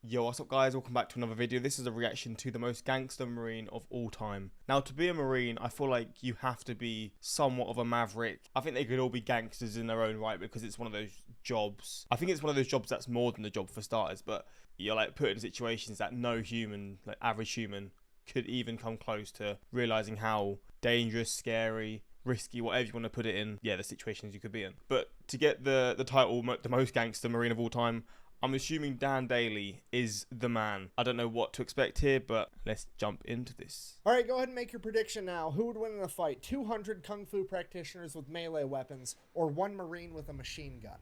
Yo, what's up guys, welcome back to another video. This is a reaction to the most gangster Marine of all time. Now, to be a Marine, I feel like you have to be somewhat of a maverick. I think they could all be gangsters in their own right because it's one of those jobs. I think it's one of those jobs that's more than a job for starters, but you're like put in situations that no human, like average human, could even come close to realizing how dangerous, scary, risky, whatever you want to put it in, the situations you could be in. But to get the title, the most gangster Marine of all time, I'm assuming Daly is the man. I don't know what to expect here, but let's jump into this. Alright, go ahead and make your prediction now. Who would win in a fight? 200 Kung Fu practitioners with melee weapons, or one Marine with a machine gun?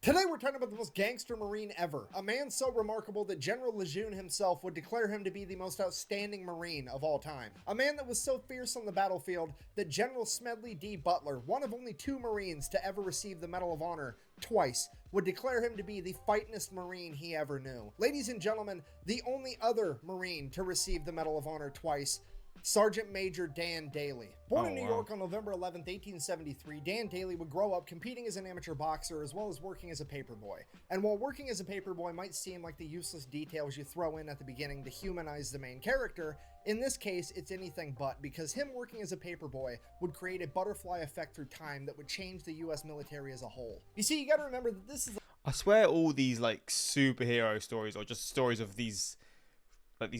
Today we're talking about the most gangster Marine ever. A man so remarkable that General Lejeune himself would declare him to be the most outstanding Marine of all time. A man that was so fierce on the battlefield that General Smedley D. Butler, one of only 2 Marines to ever receive the Medal of Honor twice, would declare him to be the fightingest Marine he ever knew. Ladies and gentlemen, the only other Marine to receive the Medal of Honor twice, Sergeant Major Dan Daly. Born in New York on November 11th, 1873, Dan Daly would grow up competing as an amateur boxer as well as working as a paperboy. And while working as a paperboy might seem like the useless details you throw in at the beginning to humanize the main character, in this case it's anything but, because him working as a paperboy would create a butterfly effect through time that would change the US military as a whole. You see, you gotta remember that this is... I swear all these like superhero stories or just stories of these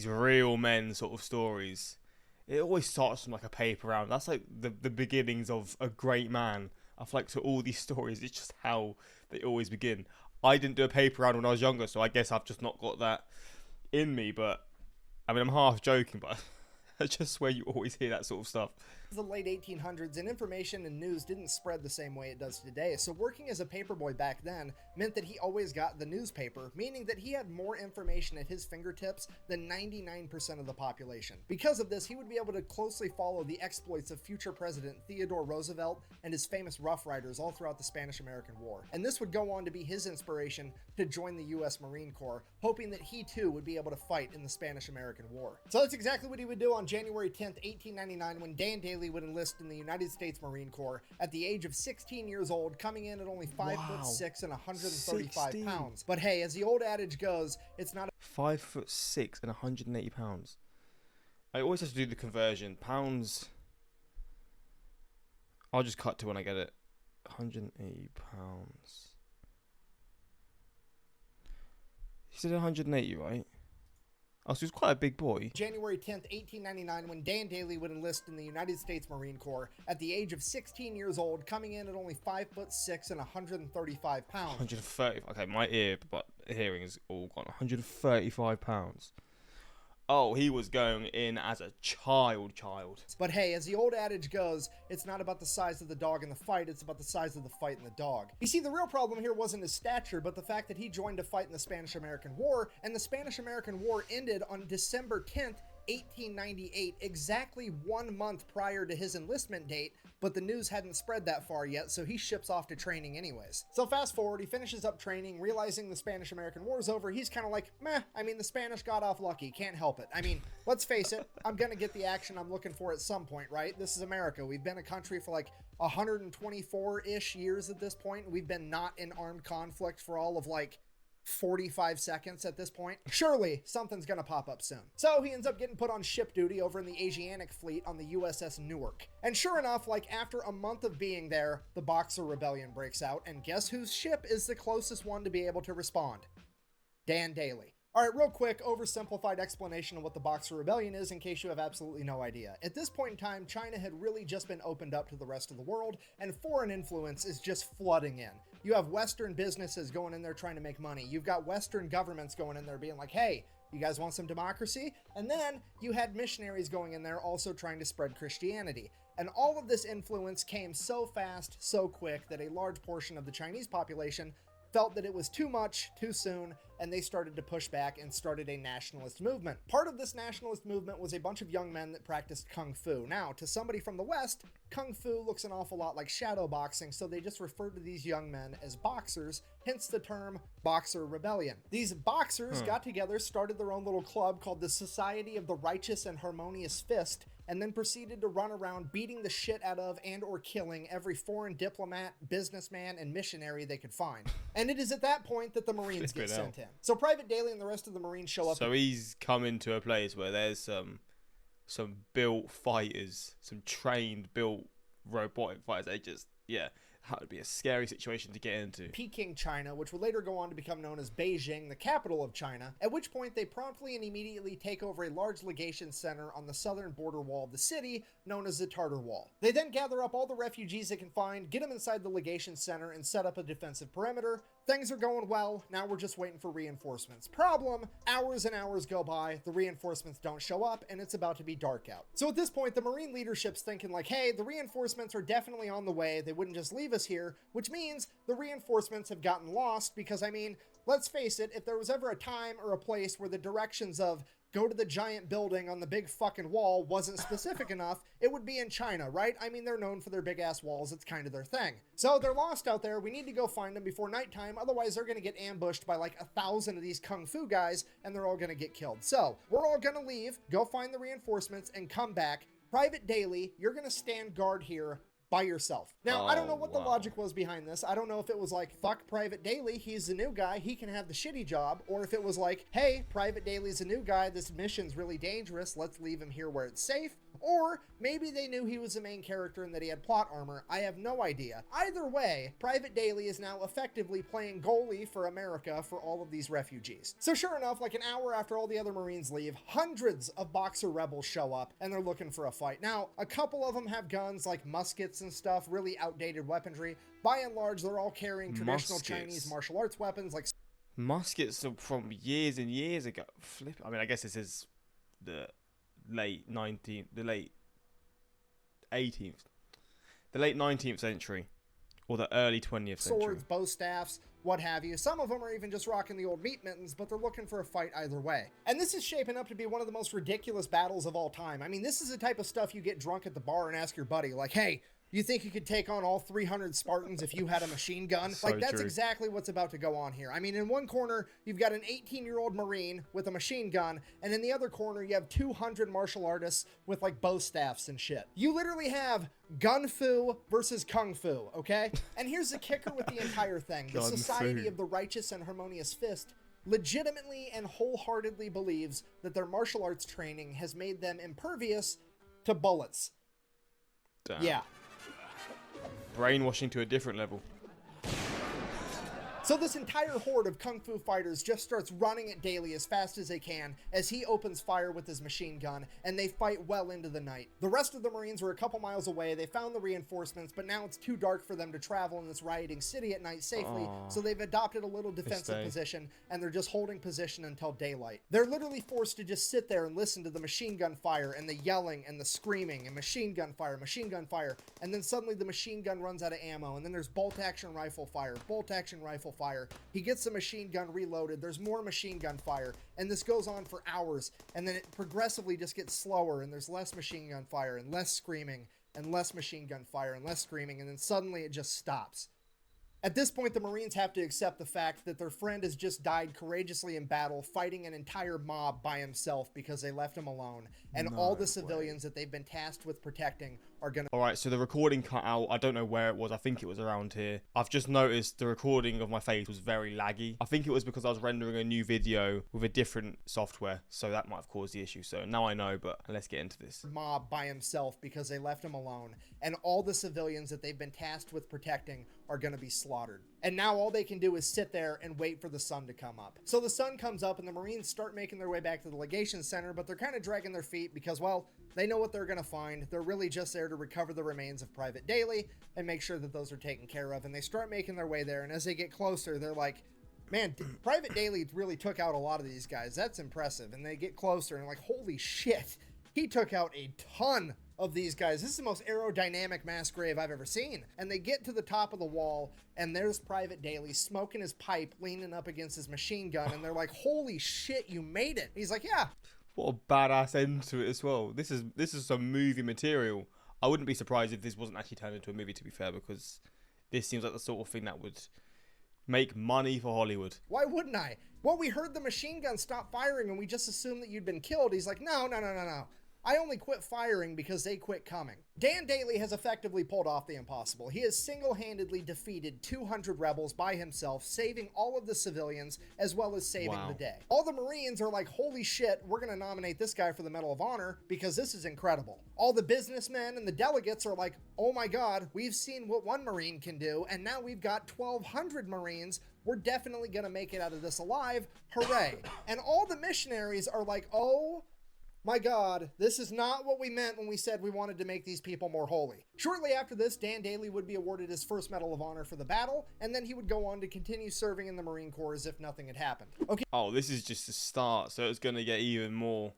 real men sort of stories, it always starts from like a paper round. That's like the beginnings of a great man. I feel like to all these stories, it's just how they always begin. I didn't do a paper round when I was younger, so I guess I've just not got that in me. But I mean, I'm half joking, but I just swear you always hear that sort of stuff. The late 1800s, and information and news didn't spread the same way it does today, so working as a paperboy back then meant that he always got the newspaper, meaning that he had more information at his fingertips than 99% of the population. Because of this, he would be able to closely follow the exploits of future President Theodore Roosevelt and his famous Rough Riders all throughout the Spanish-American War. And this would go on to be his inspiration to join the US Marine Corps, hoping that he too would be able to fight in the Spanish-American War. So that's exactly what he would do on January 10th, 1899, when Dan Daly would enlist in the United States Marine Corps at the age of 16 years old, coming in at only 5'6" and 135 pounds. But hey, as the old adage goes, it's not 5'6" and 180 pounds. I always have to do the conversion. Pounds. I'll just cut to when I get it. 180 pounds. He said 180, right? Oh, so he was quite a big boy. January 10th, 1899, when Dan Daly would enlist in the United States Marine Corps at the age of 16 years old, coming in at only 5'6" and 135 pounds. 130. Okay, my hearing is all gone. 135 pounds. Oh, he was going in as a child. But hey, as the old adage goes, it's not about the size of the dog in the fight, it's about the size of the fight in the dog. You see, the real problem here wasn't his stature, but the fact that he joined to fight in the Spanish-American War, and the Spanish-American War ended on December 10th, 1898, exactly 1 month prior to his enlistment date, but the news hadn't spread that far yet, so he ships off to training anyways. So fast forward, he finishes up training, realizing the Spanish-American War's over. He's kind of like, meh, I mean, the Spanish got off lucky, can't help it. I mean, let's face it, I'm gonna get the action I'm looking for at some point, right? This is America. We've been a country for like 124-ish years at this point. We've been not in armed conflict for all of like 45 seconds at this point. Surely something's gonna pop up soon. So he ends up getting put on ship duty over in the Asiatic fleet on the USS Newark. And sure enough, like after a month of being there, the Boxer Rebellion breaks out, and guess whose ship is the closest one to be able to respond? Dan Daly. Alright, real quick, oversimplified explanation of what the Boxer Rebellion is in case you have absolutely no idea. At this point in time, China had really just been opened up to the rest of the world, and foreign influence is just flooding in. You have Western businesses going in there trying to make money. You've got Western governments going in there being like, hey, you guys want some democracy? And then you had missionaries going in there also trying to spread Christianity. And all of this influence came so fast, so quick, that a large portion of the Chinese population felt that it was too much, too soon, and they started to push back and started a nationalist movement. Part of this nationalist movement was a bunch of young men that practiced Kung Fu. Now, to somebody from the West, Kung Fu looks an awful lot like shadow boxing, so they just referred to these young men as boxers, hence the term Boxer Rebellion. These boxers got together, started their own little club called the Society of the Righteous and Harmonious Fist, and then proceeded to run around beating the shit out of and or killing every foreign diplomat, businessman, and missionary they could find. And it is at that point that the Marines get sent in. in. So Private Daly and the rest of the Marines show up. So he's coming to a place where there's some built fighters, some trained built robotic fighters. They just, yeah, that would be a scary situation to get into. Peking, China, which would later go on to become known as Beijing, the capital of China, at which point they promptly and immediately take over a large legation center on the southern border wall of the city, known as the Tartar Wall. They then gather up all the refugees they can find, get them inside the legation center, and set up a defensive perimeter. Things are going well, now we're just waiting for reinforcements. Problem, hours and hours go by, the reinforcements don't show up, and it's about to be dark out. So at this point, the Marine leadership's thinking like, hey, the reinforcements are definitely on the way, they wouldn't just leave us here, which means the reinforcements have gotten lost, because I mean, let's face it, if there was ever a time or a place where the directions of go to the giant building on the big fucking wall wasn't specific enough, it would be in China, right? I mean, they're known for their big ass walls. It's kind of their thing. So they're lost out there. We need to go find them before nighttime. Otherwise, they're going to get ambushed by like 1,000 of these kung fu guys, and they're all going to get killed. So we're all going to leave, go find the reinforcements, and come back. Private Daly, you're going to stand guard here by yourself. Now, I don't know what the logic was behind this. I don't know if it was like, fuck Private Daly, he's the new guy, he can have the shitty job, or if it was like, hey, Private Daly's a new guy, this mission's really dangerous, let's leave him here where it's safe. Or maybe they knew he was the main character and that he had plot armor. I have no idea. Either way, Private Daly is now effectively playing goalie for America for all of these refugees. So sure enough, like an hour after all the other Marines leave, hundreds of Boxer rebels show up and they're looking for a fight. Now, a couple of them have guns like muskets and stuff, really outdated weaponry. By and large, they're all carrying traditional Chinese martial arts weapons like muskets from years and years ago. I mean, I guess this is the late 19th century or the early 20th century. Swords, bow staffs, what have you. Some of them are even just rocking the old meat mittens, but they're looking for a fight either way. And this is shaping up to be one of the most ridiculous battles of all time. I mean, this is the type of stuff you get drunk at the bar and ask your buddy, like, hey, you think you could take on all 300 Spartans if you had a machine gun? So like, that's true. exactly what's about to go on here. I mean, in one corner, you've got an 18-year-old Marine with a machine gun, and in the other corner, you have 200 martial artists with, like, bow staffs and shit. You literally have gun fu versus kung fu, okay? And here's the kicker with the entire thing. The Society of the Righteous and Harmonious Fist legitimately and wholeheartedly believes that their martial arts training has made them impervious to bullets. Damn. Yeah. Brainwashing to a different level. So this entire horde of kung fu fighters just starts running at Daly as fast as they can as he opens fire with his machine gun, and they fight well into the night. The rest of the Marines are a couple miles away. They found the reinforcements, but now it's too dark for them to travel in this rioting city at night safely, so they've adopted a little defensive position, and they're just holding position until daylight. They're literally forced to just sit there and listen to the machine gun fire and the yelling and the screaming and machine gun fire, and then suddenly the machine gun runs out of ammo, and then there's bolt action rifle fire. Fire. He gets the machine gun reloaded. There's more machine gun fire, and this goes on for hours, and then it progressively just gets slower, and there's less machine gun fire and less screaming and less machine gun fire and less screaming, and then suddenly it just stops. At this point, the Marines have to accept the fact that their friend has just died courageously in battle, fighting an entire mob by himself because they left him alone, and all the civilians that they've been tasked with protecting are gonna... Alright, so the recording cut out. I don't know where it was. I think it was around here. I've just noticed the recording of my face was very laggy. I think it was because I was rendering a new video with a different software, so that might have caused the issue. So now I know, but let's get into this. Mob by himself because they left him alone, and all the civilians that they've been tasked with protecting are gonna be slaughtered. And now all they can do is sit there and wait for the sun to come up. So the sun comes up and the Marines start making their way back to the legation center, but they're kind of dragging their feet because, well, they know what they're going to find. They're really just there to recover the remains of Private Daly and make sure that those are taken care of. And they start making their way there. And as they get closer, they're like, man, Private Daly really took out a lot of these guys. That's impressive. And they get closer and like, holy shit, he took out a ton of these guys. This is the most aerodynamic mass grave I've ever seen. And they get to the top of the wall, and there's Private Daly smoking his pipe, leaning up against his machine gun, and they're like, holy shit, you made it. He's like, yeah. What a badass end to it as well. This is some movie material. I wouldn't be surprised if this wasn't actually turned into a movie, to be fair, because this seems like the sort of thing that would make money for Hollywood. Why wouldn't I? Well, we heard the machine gun stop firing, and we just assumed that you'd been killed. He's like, no. I only quit firing because they quit coming. Dan Daly has effectively pulled off the impossible. He has single-handedly defeated 200 rebels by himself, saving all of the civilians as well as saving the day. All the Marines are like, holy shit, we're gonna nominate this guy for the Medal of Honor because this is incredible. All the businessmen and the delegates are like, oh my god, we've seen what one Marine can do, and now we've got 1,200 Marines. We're definitely gonna make it out of this alive. Hooray. And all the missionaries are like, oh my god, this is not what we meant when we said we wanted to make these people more holy. Shortly after this, Dan Daly would be awarded his first Medal of Honor for the battle, and then he would go on to continue serving in the Marine Corps as if nothing had happened. Okay. Oh, this is just the start, so it's going to get even more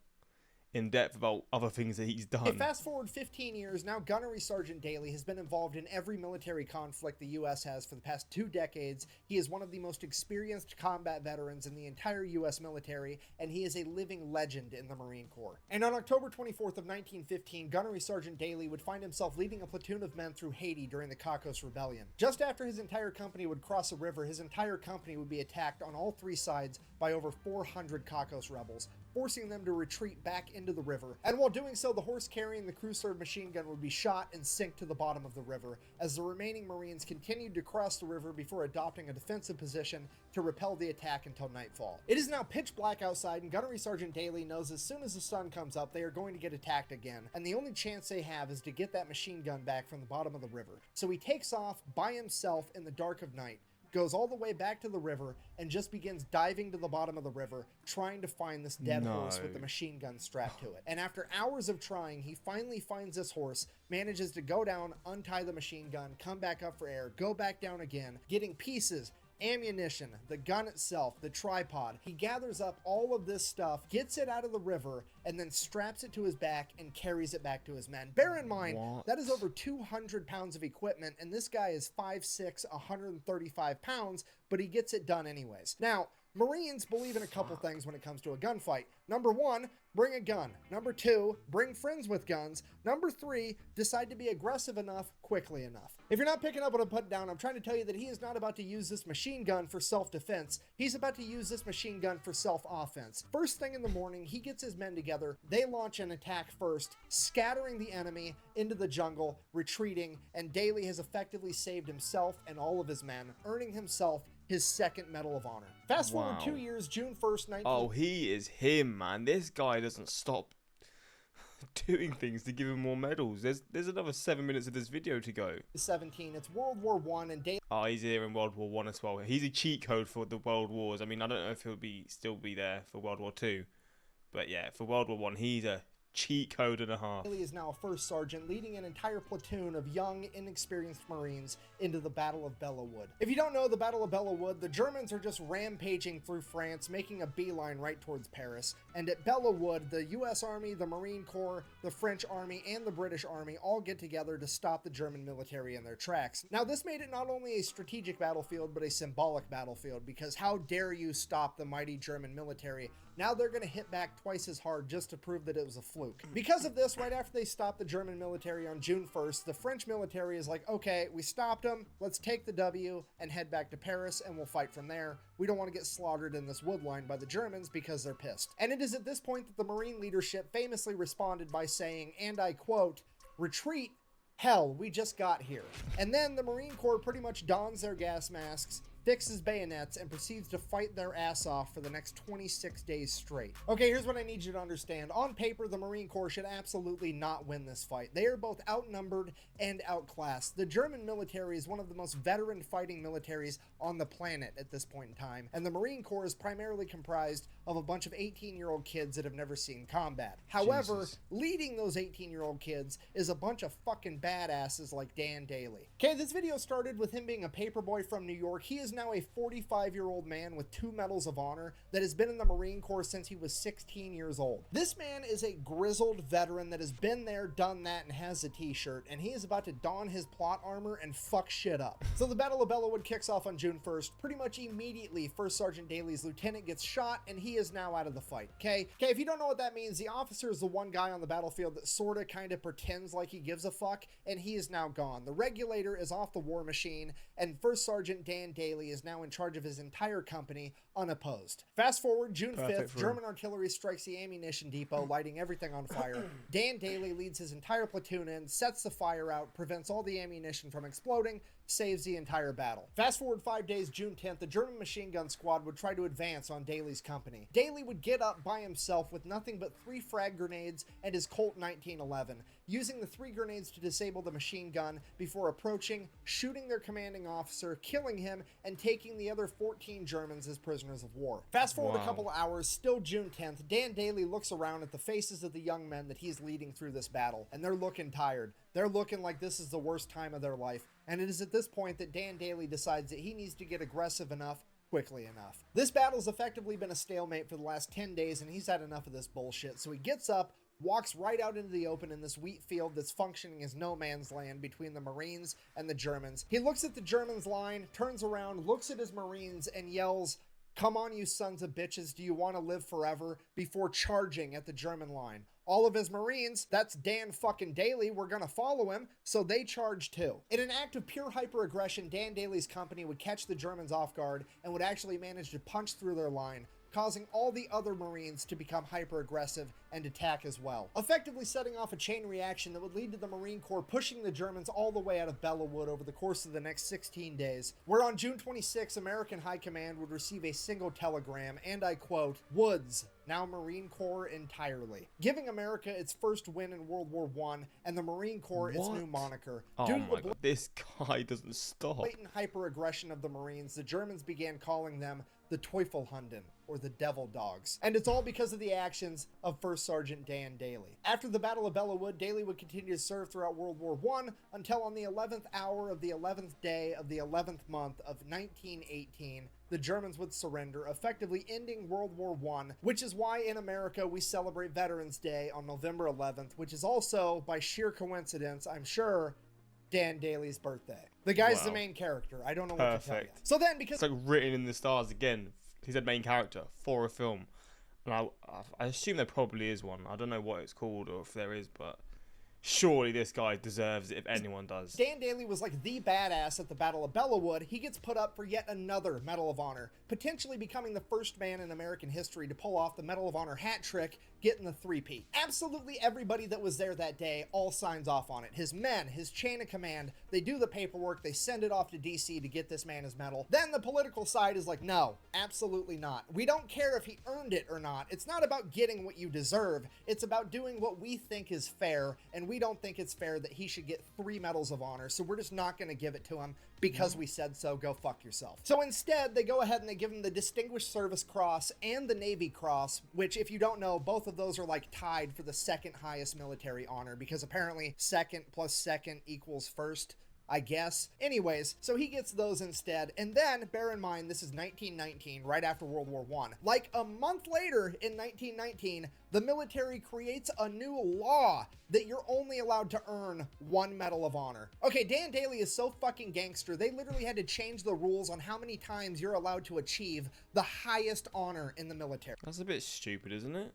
in depth about other things that he's done. Fast forward 15 years, now Gunnery Sergeant Daly has been involved in every military conflict the U.S. has for the past 2 decades. He is one of the most experienced combat veterans in the entire U.S. military, and he is a living legend in the Marine Corps. And on October 24th of 1915, Gunnery Sergeant Daly would find himself leading a platoon of men through Haiti during the Cocos Rebellion. Just after his entire company would cross a river, his entire company would be attacked on all 3 sides by over 400 Cocos rebels, forcing them to retreat back into the river. And while doing so, the horse carrying the crew-served machine gun would be shot and sink to the bottom of the river, as the remaining Marines continued to cross the river before adopting a defensive position to repel the attack until nightfall. It is now pitch black outside, and Gunnery Sergeant Daly knows as soon as the sun comes up, they are going to get attacked again, and the only chance they have is to get that machine gun back from the bottom of the river. So he takes off by himself in the dark of night, goes all the way back to the river, and just begins diving to the bottom of the river, trying to find this dead horse with the machine gun strapped to it. And after hours of trying, he finally finds this horse, manages to go down, untie the machine gun, come back up for air, go back down again, getting pieces, ammunition, the gun itself, the tripod. He gathers up all of this stuff, gets it out of the river, and then straps it to his back and carries it back to his men. Bear in mind, that is over 200 pounds of equipment, and this guy is 5'6", 135 pounds, but he gets it done anyways. Now, Marines believe in a couple things when it comes to a gunfight. Number 1, bring a gun. Number 2, bring friends with guns. Number 3, decide to be aggressive enough quickly enough. If you're not picking up what I'm putting down, I'm trying to tell you that he is not about to use this machine gun for self-defense. He's about to use this machine gun for self-offense. First thing in the morning, he gets his men together. They launch an attack first, scattering the enemy into the jungle, retreating, and Daly has effectively saved himself and all of his men, earning himself his second Medal of Honor. Fast forward 2 years, June 1st, 19... Oh, he is him, man. This guy doesn't stop doing things to give him more medals. There's another 7 minutes of this video to go. 17. It's World War I, and Daly... Oh, he's here in World War I as well. He's a cheat code for the World Wars. I mean, I don't know if he'll still be there for World War II. But yeah, for World War I, he's a cheat code and a half. Daly is now a first sergeant, leading an entire platoon of young, inexperienced Marines into the Battle of Belleau Wood. If you don't know the Battle of Belleau Wood, the Germans are just rampaging through France, making a beeline right towards Paris. And at Belleau Wood, the US Army, the Marine Corps, the French Army, and the British Army all get together to stop the German military in their tracks. Now, this made it not only a strategic battlefield, but a symbolic battlefield, because how dare you stop the mighty German military? Now they're going to hit back twice as hard just to prove that it was a fluke. Because of this, right after they stopped the German military on June 1st, the French military is like, okay, we stopped them, let's take the W and head back to Paris and we'll fight from there. We don't want to get slaughtered in this wood line by the Germans because they're pissed. And it is at this point that the Marine leadership famously responded by saying, and I quote, "Retreat? Hell, we just got here." And then the Marine Corps pretty much dons their gas masks, fixes bayonets, and proceeds to fight their ass off for the next 26 days straight. Okay, here's what I need you to understand. On paper, the Marine Corps should absolutely not win this fight. They are both outnumbered and outclassed. The German military is one of the most veteran fighting militaries on the planet at this point in time, and the Marine Corps is primarily comprised of a bunch of 18-year-old kids that have never seen combat. However, leading those 18-year-old kids is a bunch of fucking badasses like Dan Daly. Okay, this video started with him being a paperboy from New York. He is now a 45-year-old man with 2 Medals of Honor that has been in the Marine Corps since he was 16 years old. This man is a grizzled veteran that has been there, done that, and has a t-shirt, and he is about to don his plot armor and fuck shit up. So the Battle of Belleau Wood kicks off on June June 1st, pretty much immediately, First Sergeant Daly's lieutenant gets shot, and he is now out of the fight, okay? Okay, if you don't know what that means, the officer is the one guy on the battlefield that sorta kinda pretends like he gives a fuck, and he is now gone. The regulator is off the war machine, and First Sergeant Dan Daly is now in charge of his entire company, unopposed. Fast forward, June 5th, German artillery strikes the ammunition depot, lighting everything on fire. Dan Daly leads his entire platoon in, sets the fire out, prevents all the ammunition from exploding, saves the entire battle. Fast forward 5 days, June 10th, the German machine gun squad would try to advance on Daly's company. Daly would get up by himself with nothing but 3 frag grenades and his Colt 1911, using the 3 grenades to disable the machine gun before approaching, shooting their commanding officer, killing him, and taking the other 14 Germans as prisoners of war. Fast forward a couple of hours, still June 10th, Dan Daly looks around at the faces of the young men that he's leading through this battle, and they're looking tired. They're looking like this is the worst time of their life, and it is at this point that Dan Daly decides that he needs to get aggressive enough quickly enough. This battle's effectively been a stalemate for the last 10 days, and he's had enough of this bullshit, so he gets up, walks right out into the open in this wheat field that's functioning as no man's land between the Marines and the Germans. He looks at the Germans' line, turns around, looks at his Marines, and yells, "Come on, you sons of bitches, do you want to live forever?" before charging at the German line. All of his Marines, that's Dan fucking Daly, were gonna follow him, so they charged too. In an act of pure hyper-aggression, Dan Daly's company would catch the Germans off guard and would actually manage to punch through their line, causing all the other Marines to become hyper-aggressive and attack as well, effectively setting off a chain reaction that would lead to the Marine Corps pushing the Germans all the way out of Bellawood over the course of the next 16 days, where on June 26, American High Command would receive a single telegram, and I quote, "Woods, now Marine Corps entirely," giving America its first win in World War I and the Marine Corps its new moniker. Oh my god, this guy doesn't stop. Blatant hyper-aggression of the Marines, the Germans began calling them the Teufelhunden, or the Devil Dogs. And it's all because of the actions of First Sergeant Dan Daly. After the Battle of Bellawood, Daly would continue to serve throughout World War I until on the 11th hour of the 11th day of the 11th month of 1918, the Germans would surrender, effectively ending World War I, which is why in America we celebrate Veterans Day on November 11th, which is also, by sheer coincidence, I'm sure, Dan Daly's birthday. The guy's the main character. I don't know what to tell you. So then, because it's like written in the stars again, he said main character for a film, and I assume there probably is one. I don't know what it's called or if there is, but surely this guy deserves it if anyone does. Dan Daly was like the badass at the Battle of Bellawood. He gets put up for yet another Medal of Honor, potentially becoming the first man in American history to pull off the Medal of Honor hat trick, getting the three-peat. Absolutely everybody that was there that day all signs off on it. His men, his chain of command, they do the paperwork, they send it off to DC to get this man his medal. Then the political side is like, no, absolutely not. We don't care if he earned it or not. It's not about getting what you deserve. It's about doing what we think is fair, and we don't think it's fair that he should get 3 Medals of Honor, so we're just not going to give it to him because we said so. Go fuck yourself. So instead, they go ahead and they give him the Distinguished Service Cross and the Navy Cross, which, if you don't know, both of those are like tied for the second highest military honor, because apparently second plus second equals first, I guess. Anyways, so he gets those instead. And then, bear in mind, this is 1919, right after World War I. Like a month later in 1919, the military creates a new law that you're only allowed to earn 1 Medal of Honor. Okay, Dan Daly is so fucking gangster, they literally had to change the rules on how many times you're allowed to achieve the highest honor in the military. That's a bit stupid, isn't it?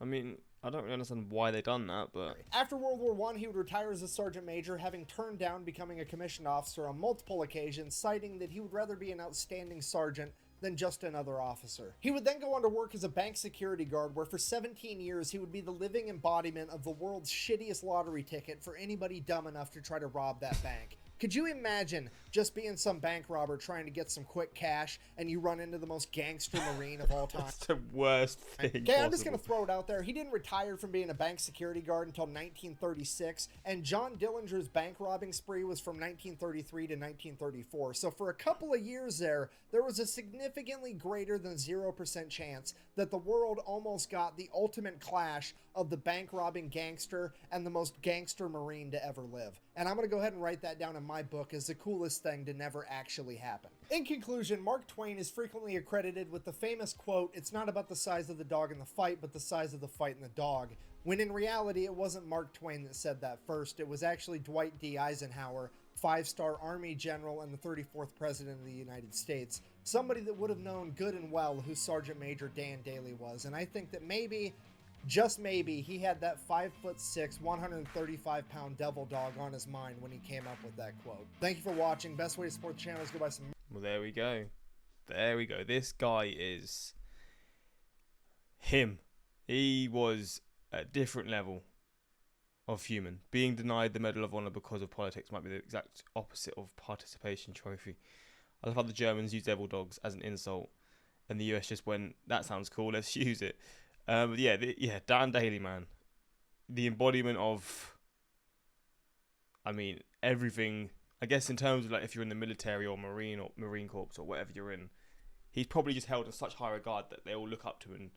I mean, I don't really understand why they done that, but... After World War I, he would retire as a sergeant major, having turned down becoming a commissioned officer on multiple occasions, citing that he would rather be an outstanding sergeant than just another officer. He would then go on to work as a bank security guard, where for 17 years he would be the living embodiment of the world's shittiest lottery ticket for anybody dumb enough to try to rob that bank. Could you imagine just being some bank robber trying to get some quick cash and you run into the most gangster Marine of all time? That's the worst thing Okay, I'm just going to throw it out there. He didn't retire from being a bank security guard until 1936, and John Dillinger's bank robbing spree was from 1933 to 1934. So for a couple of years there was a significantly greater than 0% chance that the world almost got the ultimate clash of the bank robbing gangster and the most gangster Marine to ever live. And I'm going to go ahead and write that down in my book as the coolest thing to never actually happen. In conclusion, Mark Twain is frequently accredited with the famous quote, "It's not about the size of the dog in the fight, but the size of the fight in the dog," when in reality it wasn't Mark Twain that said that first. It was actually Dwight D. Eisenhower, 5-star Army general and the 34th President of the United States. Somebody that would have known good and well who Sergeant Major Dan Daly was. And I think that maybe, just maybe, he had that 5'6", 135-pound devil dog on his mind when he came up with that quote. Thank you for watching. Best way to support the channel is go buy some... Well, there we go. There we go. This guy is him. He was a different level of human. Being denied the Medal of Honor because of politics might be the exact opposite of participation trophy. I love how the Germans use devil dogs as an insult, and the US just went, that sounds cool, let's use it. But yeah, Dan Daly, man. The embodiment of, I mean, everything. I guess in terms of like if you're in the military or Marine Corps or whatever you're in, he's probably just held in such high regard that they all look up to and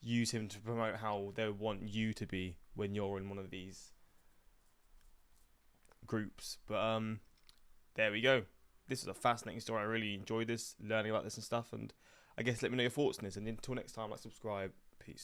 use him to promote how they want you to be when you're in one of these groups. But there we go. This is a fascinating story. I really enjoyed this, learning about this and stuff. And I guess let me know your thoughts on this. And until next time, like, subscribe. Peace.